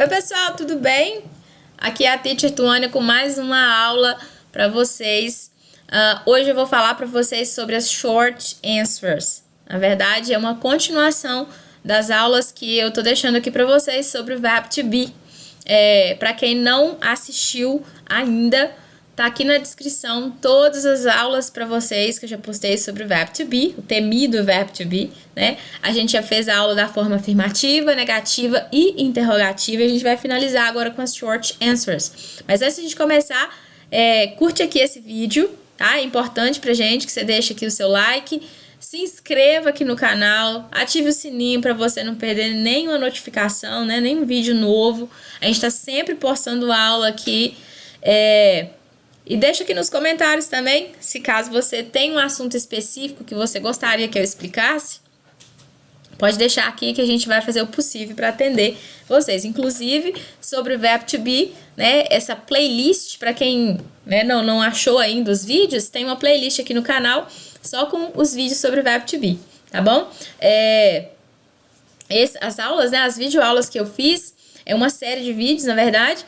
Oi pessoal, tudo bem? Aqui é a Teacher Tuânia com mais uma aula para vocês. Hoje eu vou falar para vocês sobre as short answers. Na verdade, é uma continuação das aulas que eu tô deixando aqui para vocês sobre o verbo to be. Para quem não assistiu ainda, tá aqui na descrição todas as aulas para vocês que eu já postei sobre o verbo to be, o temido verbo to be, né? A gente já fez a aula da forma afirmativa, negativa e interrogativa e a gente vai finalizar agora com as short answers. Mas antes de a gente começar, curte aqui esse vídeo, tá? É importante pra gente que você deixe aqui o seu like, se inscreva aqui no canal, ative o sininho para você não perder nenhuma notificação, né? Nenhum vídeo novo. A gente tá sempre postando aula aqui, E deixa aqui nos comentários também, se caso você tem um assunto específico que você gostaria que eu explicasse, pode deixar aqui que a gente vai fazer o possível para atender vocês. Inclusive, sobre o verbo to be, né, essa playlist, para quem, né, não achou ainda os vídeos, tem uma playlist aqui no canal só com os vídeos sobre o verbo to be, tá bom? As aulas, né, as videoaulas que eu fiz, é uma série de vídeos, na verdade,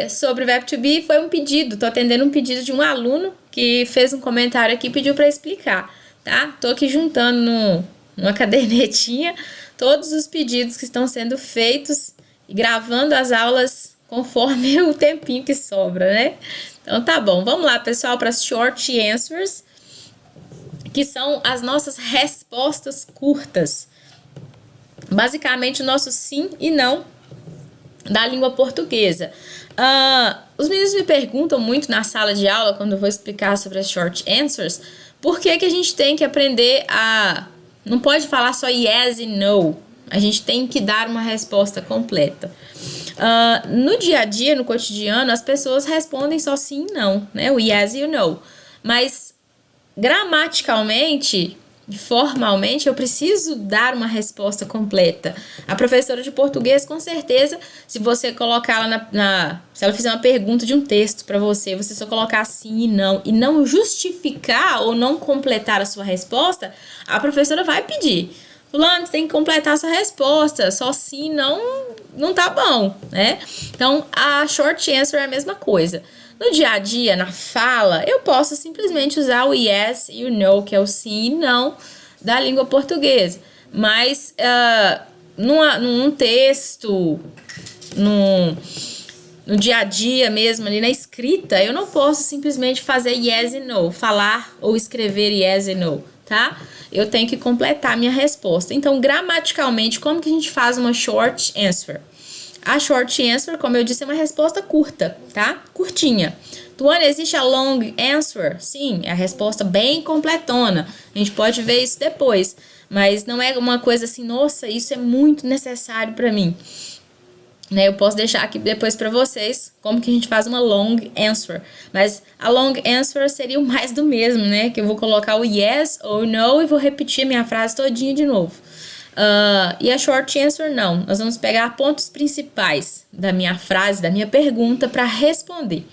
sobre o verbo to be, foi um pedido, tô atendendo um pedido de um aluno que fez um comentário aqui e pediu para explicar, tá? Tô aqui juntando numa cadernetinha todos os pedidos que estão sendo feitos e gravando as aulas conforme o tempinho que sobra, né? Então tá bom, vamos lá pessoal para as short answers, que são as nossas respostas curtas, basicamente o nosso sim e não da língua portuguesa. Os meninos me perguntam muito na sala de aula, quando eu vou explicar sobre as short answers, por que a gente tem que aprender não pode falar só yes e no, a gente tem que dar uma resposta completa. No dia a dia, no cotidiano, as pessoas respondem só sim e não, né? O yes e o no. Mas gramaticalmente, formalmente, eu preciso dar uma resposta completa. A professora de português, com certeza, se você colocar ela se ela fizer uma pergunta de um texto para você, você só colocar sim e não justificar ou não completar a sua resposta, a professora vai pedir: fulano, você tem que completar a sua resposta, só sim não tá bom, né? Então, a short answer é a mesma coisa. No dia a dia, na fala, eu posso simplesmente usar o yes e o no, que é o sim e não da língua portuguesa. Mas num texto, no dia a dia mesmo, ali na escrita, eu não posso simplesmente fazer yes e no, falar ou escrever yes e no, tá? Eu tenho que completar minha resposta. Então, gramaticalmente, como que a gente faz uma short answer? A short answer, como eu disse, é uma resposta curta, tá? Curtinha. Tuane, existe a long answer? Sim, é a resposta bem completona. A gente pode ver isso depois. Mas não é uma coisa assim, nossa, isso é muito necessário para mim. Né? Eu posso deixar aqui depois para vocês como que a gente faz uma long answer. Mas a long answer seria o mais do mesmo, né? Que eu vou colocar o yes ou no e vou repetir a minha frase todinha de novo. E a short answer não, nós vamos pegar pontos principais da minha frase, da minha pergunta para responder.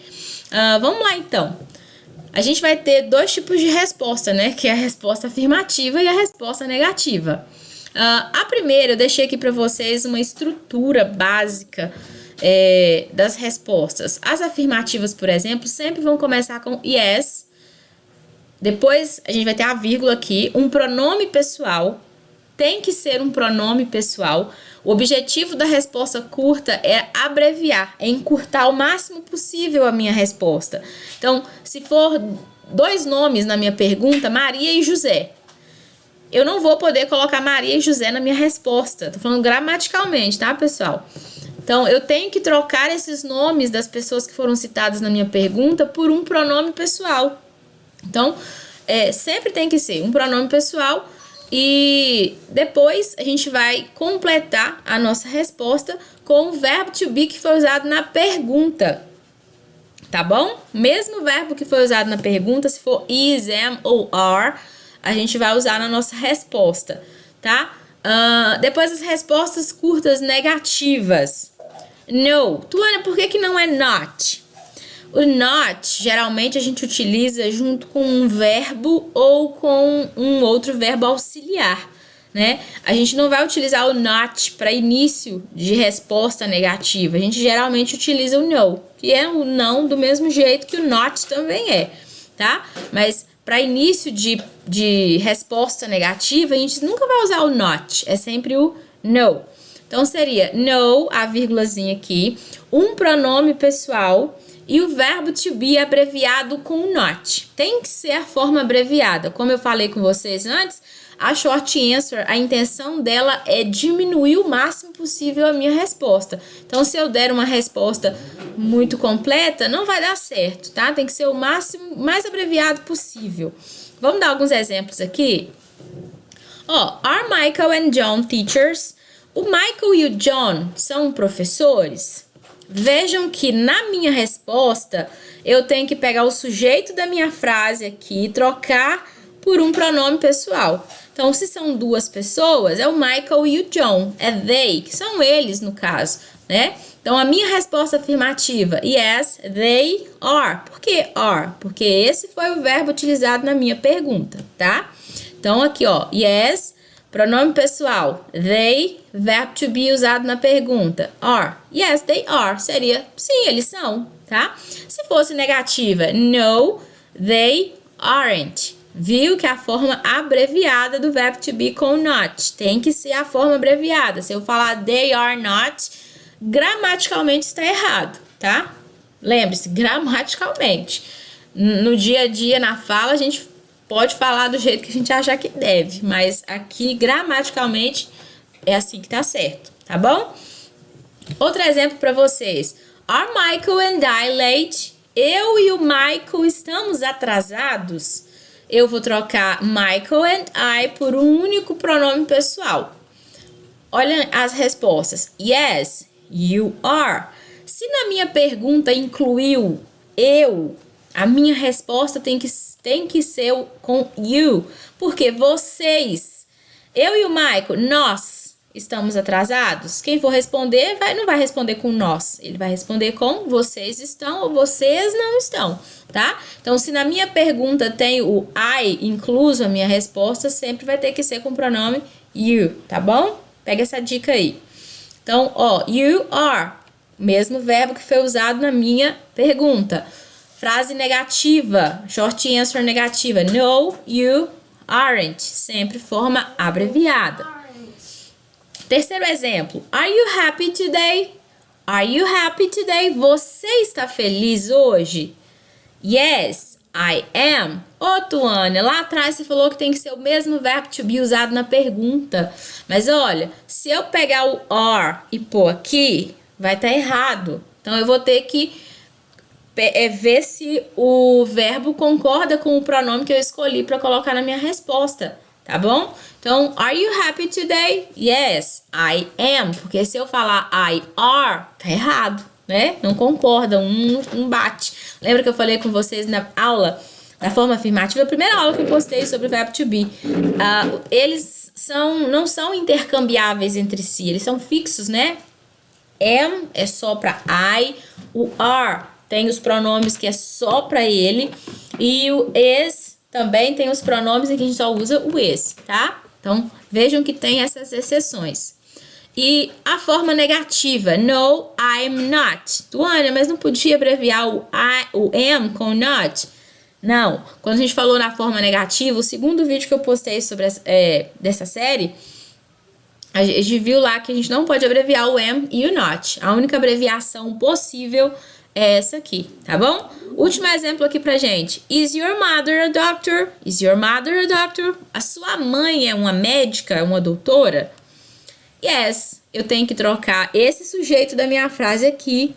Vamos lá então. A gente vai ter dois tipos de resposta, né? Que é a resposta afirmativa e a resposta negativa. A primeira, eu deixei aqui para vocês uma estrutura básica das respostas. As afirmativas, por exemplo, sempre vão começar com yes. Depois a gente vai ter a vírgula aqui, um pronome pessoal. Tem que ser um pronome pessoal. O objetivo da resposta curta é abreviar, é encurtar o máximo possível a minha resposta. Então, se for dois nomes na minha pergunta, Maria e José, eu não vou poder colocar Maria e José na minha resposta. Tô falando gramaticalmente, tá, pessoal? Então, eu tenho que trocar esses nomes das pessoas que foram citadas na minha pergunta por um pronome pessoal. Então, sempre tem que ser um pronome pessoal. E depois a gente vai completar a nossa resposta com o verbo to be que foi usado na pergunta, tá bom? Mesmo verbo que foi usado na pergunta, se for is, am ou are, a gente vai usar na nossa resposta, tá? Depois as respostas curtas negativas. No. Tuana, por que não é not? O not, geralmente a gente utiliza junto com um verbo ou com um outro verbo auxiliar, né? A gente não vai utilizar o not para início de resposta negativa. A gente geralmente utiliza o no, que é o não do mesmo jeito que o not também é, tá? Mas para início de resposta negativa, a gente nunca vai usar o not, é sempre o no. Então seria no, a vírgulazinha aqui, um pronome pessoal e o verbo to be abreviado com not. Tem que ser a forma abreviada. Como eu falei com vocês antes, a short answer, a intenção dela é diminuir o máximo possível a minha resposta. Então, se eu der uma resposta muito completa, não vai dar certo, tá? Tem que ser o máximo, mais abreviado possível. Vamos dar alguns exemplos aqui? Are Michael and John teachers? O Michael e o John são professores? Vejam que na minha resposta, eu tenho que pegar o sujeito da minha frase aqui e trocar por um pronome pessoal. Então, se são duas pessoas, é o Michael e o John. É they, que são eles no caso, né? Então, a minha resposta afirmativa, yes, they are. Por que are? Porque esse foi o verbo utilizado na minha pergunta, tá? Então, aqui, yes, pronome pessoal, they, verbo to be usado na pergunta, are. Yes, they are. Seria, sim, eles são, tá? Se fosse negativa, no, they aren't. Viu que a forma abreviada do verbo to be com not tem que ser a forma abreviada. Se eu falar they are not, gramaticalmente está errado, tá? Lembre-se, gramaticalmente. No dia a dia, na fala, a gente pode falar do jeito que a gente achar que deve, mas aqui, gramaticalmente, é assim que tá certo, tá bom? Outro exemplo para vocês. Are Michael and I late? Eu e o Michael estamos atrasados? Eu vou trocar Michael and I por um único pronome pessoal. Olha as respostas. Yes, you are. Se na minha pergunta incluiu eu, a minha resposta tem que ser com you. Porque vocês, eu e o Michael, nós estamos atrasados. Quem for responder não vai responder com nós. Ele vai responder com vocês estão ou vocês não estão, tá? Então, se na minha pergunta tem o I incluso, a minha resposta sempre vai ter que ser com o pronome you, tá bom? Pega essa dica aí. Então, you are, mesmo verbo que foi usado na minha pergunta. Frase negativa, short answer negativa. No, you aren't, sempre forma abreviada. Terceiro exemplo. Are you happy today? Are you happy today? Você está feliz hoje? Yes, I am. Tuânia, lá atrás você falou que tem que ser o mesmo verbo to be usado na pergunta. Mas olha, se eu pegar o are e pôr aqui, vai estar errado. Então, eu vou ter que ver se o verbo concorda com o pronome que eu escolhi para colocar na minha resposta. Tá bom? Então, are you happy today? Yes, I am. Porque se eu falar I are, tá errado, né? Não concorda, um bate. Lembra que eu falei com vocês na aula, na forma afirmativa, a primeira aula que eu postei sobre o verbo to be. Eles não são intercambiáveis entre si, eles são fixos, né? Am é só para I, o are tem os pronomes que é só para ele, e o is também tem os pronomes em que a gente só usa o is, tá? Então, vejam que tem essas exceções. E a forma negativa, no, I'm not. Tuânia, mas não podia abreviar o am com not? Não. Quando a gente falou na forma negativa, o segundo vídeo que eu postei sobre dessa série, a gente viu lá que a gente não pode abreviar o am e o not. A única abreviação possível é essa aqui, tá bom? Último exemplo aqui pra gente. Is your mother a doctor? Is your mother a doctor? A sua mãe é uma médica, uma doutora? Yes, eu tenho que trocar esse sujeito da minha frase aqui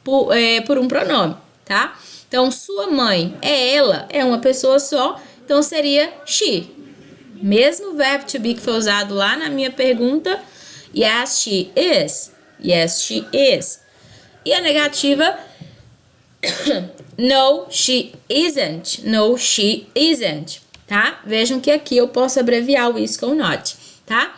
por um pronome, tá? Então, sua mãe é ela, é uma pessoa só, então seria she. Mesmo verbo to be que foi usado lá na minha pergunta. Yes, she is. Yes, she is. E a negativa, no, she isn't. No, she isn't, tá? Vejam que aqui eu posso abreviar o is com not, tá?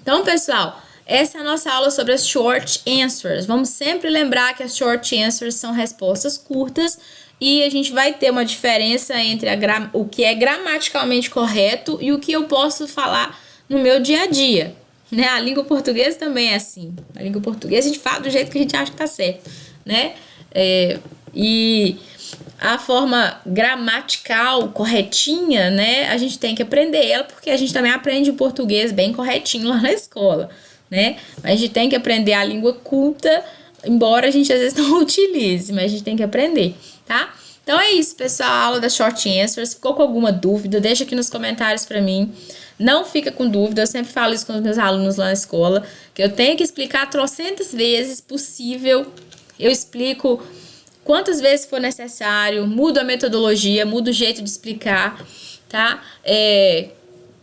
Então, pessoal, essa é a nossa aula sobre as short answers. Vamos sempre lembrar que as short answers são respostas curtas e a gente vai ter uma diferença entre o que é gramaticalmente correto e o que eu posso falar no meu dia a dia, né? A língua portuguesa também é assim. A língua portuguesa a gente fala do jeito que a gente acha que tá certo, né? E a forma gramatical corretinha, né? A gente tem que aprender ela, porque a gente também aprende o português bem corretinho lá na escola, né? Mas a gente tem que aprender a língua culta, embora a gente às vezes não utilize, mas a gente tem que aprender, tá? Então é isso, pessoal, a aula da Short Answers. Ficou com alguma dúvida? Deixa aqui nos comentários pra mim. Não fica com dúvida, eu sempre falo isso com os meus alunos lá na escola, que eu tenho que explicar trocentas vezes possível. Eu explico quantas vezes for necessário, mudo a metodologia, mudo o jeito de explicar, tá?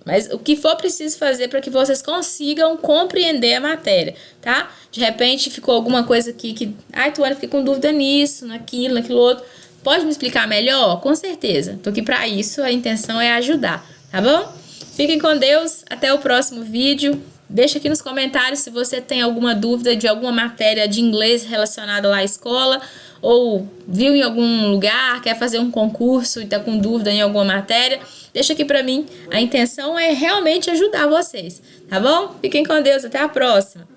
Mas o que for preciso fazer para que vocês consigam compreender a matéria, tá? De repente ficou alguma coisa aqui que... Ai, Tuane, fiquei com dúvida nisso, naquilo outro. Pode me explicar melhor? Com certeza. Tô aqui para isso, a intenção é ajudar, tá bom? Fiquem com Deus, até o próximo vídeo. Deixa aqui nos comentários se você tem alguma dúvida de alguma matéria de inglês relacionada lá à escola, ou viu em algum lugar, quer fazer um concurso e tá com dúvida em alguma matéria. Deixa aqui pra mim, a intenção é realmente ajudar vocês, tá bom? Fiquem com Deus, até a próxima!